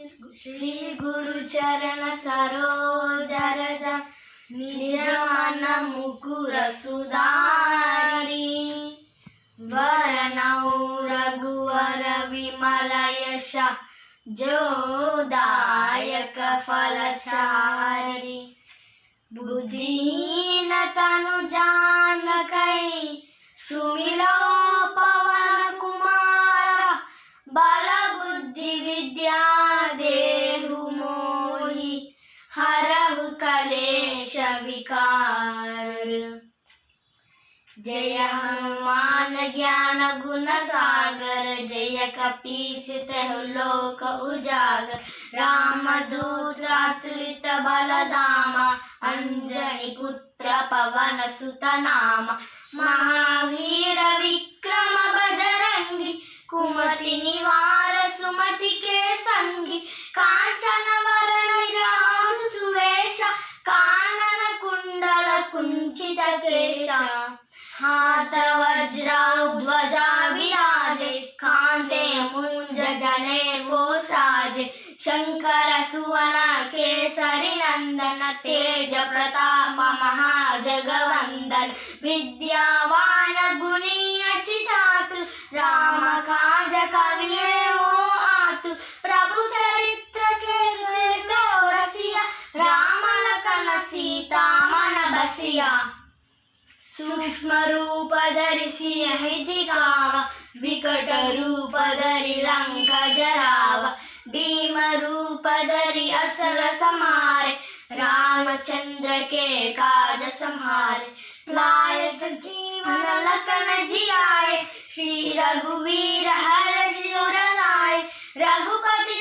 श्री गुरु चरण सरोज रज निज मन मुकुर सुधारी वरनौ रघुवर विमल यश जोदायक फलचारी बुद्धिहीन तनु जानकै सुमिरौ पवन कुमार बल बुद्धि विद्या देहु मोहि हरहु कलेश विकार। जय हनुमान ज्ञान गुण सागर जय कपीस तिहु लोक उजागर रामदूत अतुलित बल धामा अंजनी पुत्र पवन सुत नामा महावीर विक्रम बजरंगी कुमति निवार सुमति के संगी कांचन वरण विराज सुवेश कानन कुंडल कुंचित केश हाथ वज्रा ध्वजा विराजे कांधे मुंज जनेऊ साजे शंकर सुवन केसरी नंदन तेज प्रताप महाजगवंदन विद्यावान गुणी अति चातुर राम काज कविये हो आतुर प्रभु चरित्र से रसिया राम लखन सीता मन बसिया सूक्ष्म रूप धरि सियहि दिखावा विकट रूप धरि लंक जरावा भीम रूप धरि असुर संहारे रामचंद्र के काज संहारे लाए संजीवन लखन जियाए श्री रघुवीर हर्षि उर लाए रघुपति